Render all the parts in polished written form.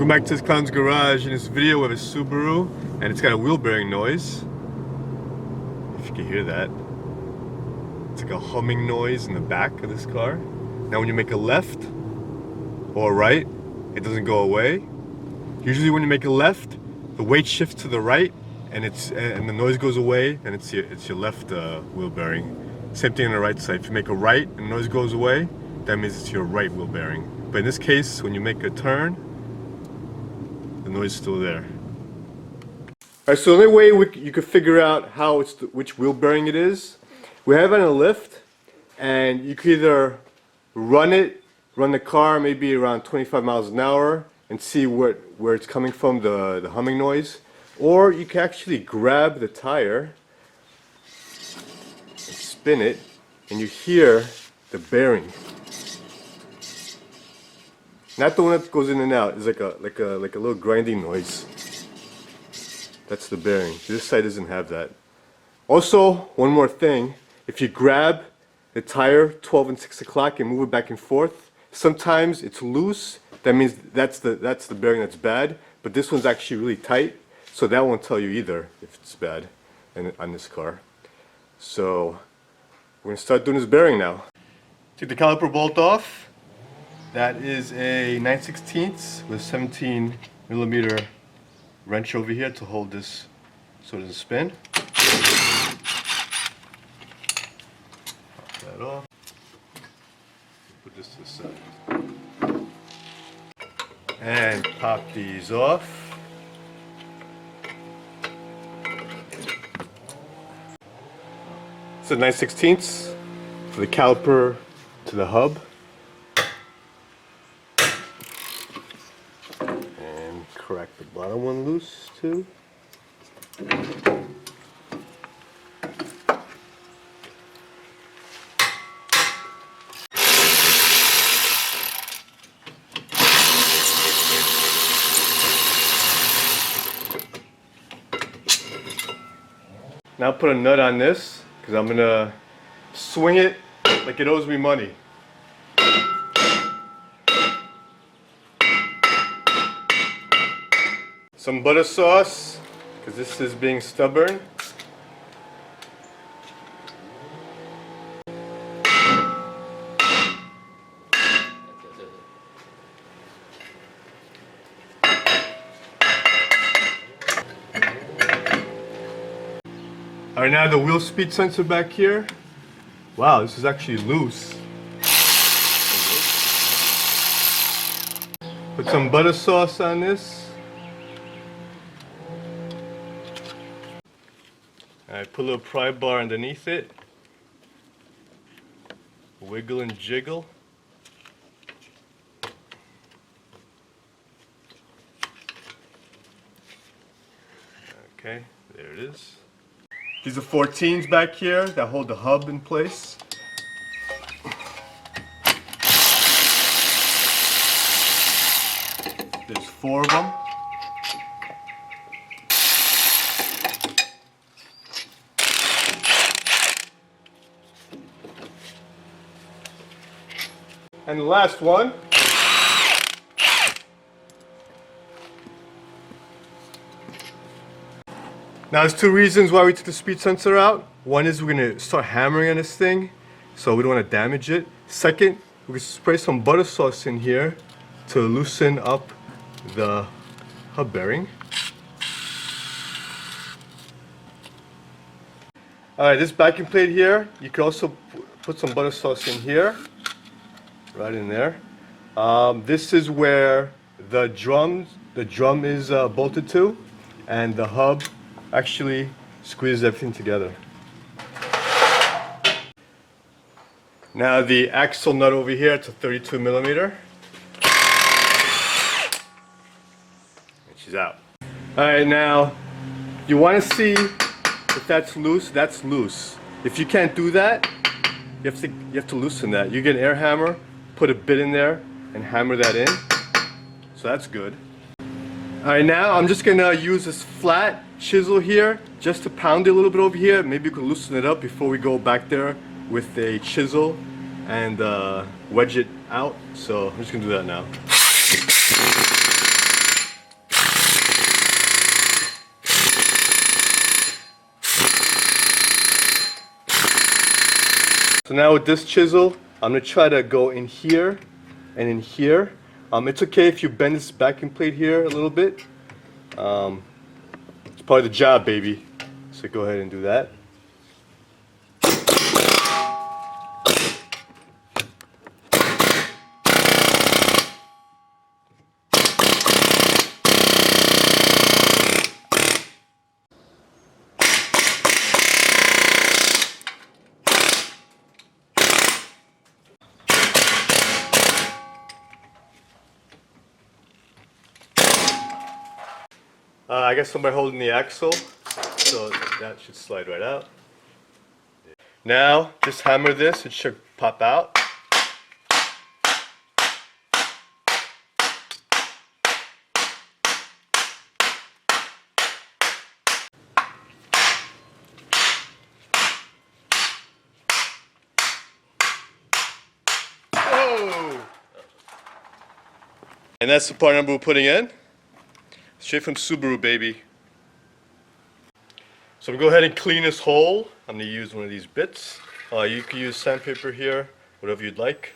Welcome back to this clown's garage. In this video we have a Subaru and it's got a wheel bearing noise. If you can hear that. It's like a humming noise in the back of this car. Now when you make a left or a right, it doesn't go away. Usually when you make a left, the weight shifts to the right and the noise goes away, and it's your left wheel bearing. Same thing on the right side. If you make a right and the noise goes away, that means it's your right wheel bearing. But in this case, when you make a turn, the noise is still there. Alright, so the only way you could figure out how which wheel bearing it is, we have it on a lift, and you could either run the car maybe around 25 miles an hour and see where it's coming from, the humming noise, or you can actually grab the tire and spin it, and you hear the bearing. Not the one that goes in and out. It's like a little grinding noise. That's the bearing. This side doesn't have that. Also, one more thing. If you grab the tire 12 and 6 o'clock and move it back and forth, sometimes it's loose. That means that's the bearing that's bad. But this one's actually really tight, so that won't tell you either if it's bad on this car. So we're gonna start doing this bearing now. Take the caliper bolt off. That is a 9/16 with 17 millimeter wrench over here to hold this so it doesn't spin. Pop that off. Put this to the side. And pop these off. It's a 9/16 for the caliper to the hub. Crack the bottom one loose too. Now put a nut on this because I'm gonna swing it like it owes me money. Some butter sauce, because this is being stubborn. Alright, now the wheel speed sensor back here. Wow, this is actually loose. Put some butter sauce on this. Alright, put a little pry bar underneath it. Wiggle and jiggle. Okay, there it is. These are 14s back here that hold the hub in place. There's 4 of them. And the last one. Now there's 2 reasons why we took the speed sensor out. One is we're going to start hammering on this thing, so we don't want to damage it. Second, we can spray some butter sauce in here to loosen up the hub bearing. Alright, this backing plate here, you can also put some butter sauce in here. Right in there. This is where the drum is bolted to, and the hub actually squeezes everything together. Now the axle nut over here, it's a 32 millimeter. And she's out. Alright, now you want to see if that's loose. That's loose. If you can't do that, you have to loosen that. You get an air hammer, put a bit in there and hammer that in. So that's good. Alright, now I'm just gonna use this flat chisel here just to pound it a little bit over here. Maybe we can loosen it up before we go back there with a chisel and wedge it out. So I'm just gonna do that now. So now with this chisel, I'm going to try to go in here and in here. It's okay if you bend this backing plate here a little bit. It's part of the job, baby. So go ahead and do that. I got somebody holding the axle, so that should slide right out. Now, just hammer this, it should pop out. Whoa! And that's the part number we're putting in. Straight from Subaru, baby. So I'm going to go ahead and clean this hole. I'm going to use one of these bits. You can use sandpaper here, whatever you'd like.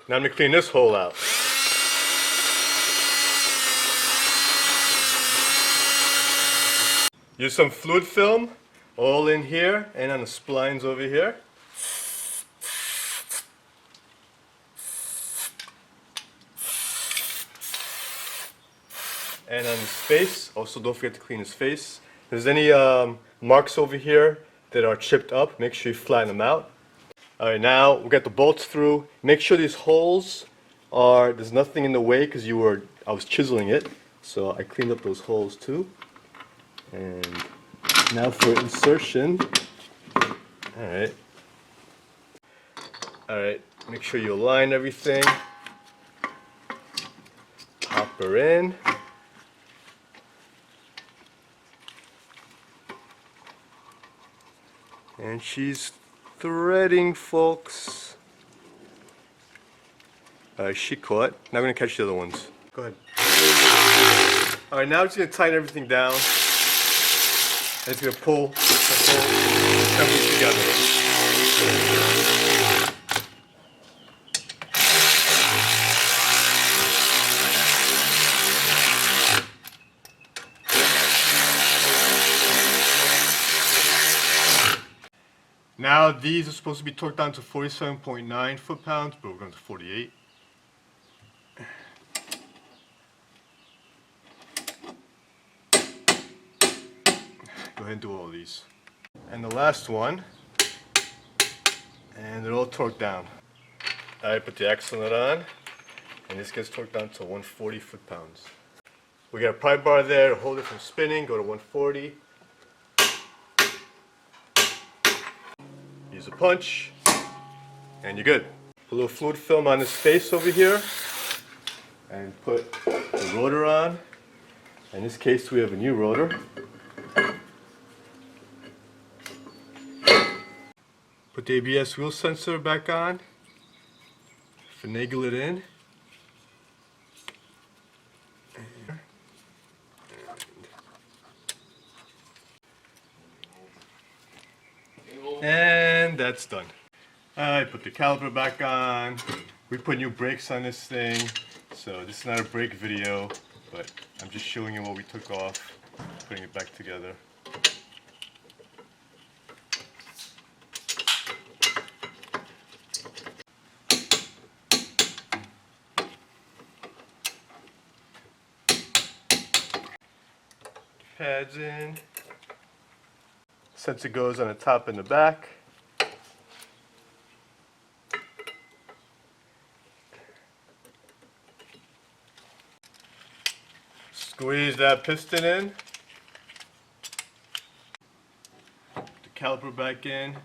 Now I'm going to clean this hole out. Use some fluid film all in here and on the splines over here. And on his face, also don't forget to clean his face. If there's any marks over here that are chipped up, make sure you flatten them out. Alright, now we got the bolts through. Make sure these holes there's nothing in the way because I was chiseling it. So I cleaned up those holes too. And now for insertion. Alright. Alright, make sure you align everything. Pop her in. And she's threading, folks. Alright, she caught. Now we're going to catch the other ones. Go ahead. Alright, now I'm just going to tighten everything down. And it's going to pull the whole assembly together. Now these are supposed to be torqued down to 47.9 foot-pounds, but we're going to 48. Go ahead and do all these. And the last one, and they're all torqued down. I put the axle nut on, and this gets torqued down to 140 foot-pounds. We got a pry bar there to hold it from spinning, go to 140. Use a punch, and you're good. Put a little fluid film on this face over here, and put the rotor on. In this case, we have a new rotor. Put the ABS wheel sensor back on. Finagle it in. And that's done. I put the caliper back on. We put new brakes on this thing. So this is not a brake video, but I'm just showing you what we took off, putting it back together. Pads in. Sensor goes on the top and the back. Squeeze that piston in. Put the caliper back in.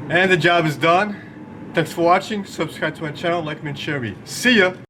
And the job is done. Thanks for watching. Subscribe to my channel, like me and share me. See ya!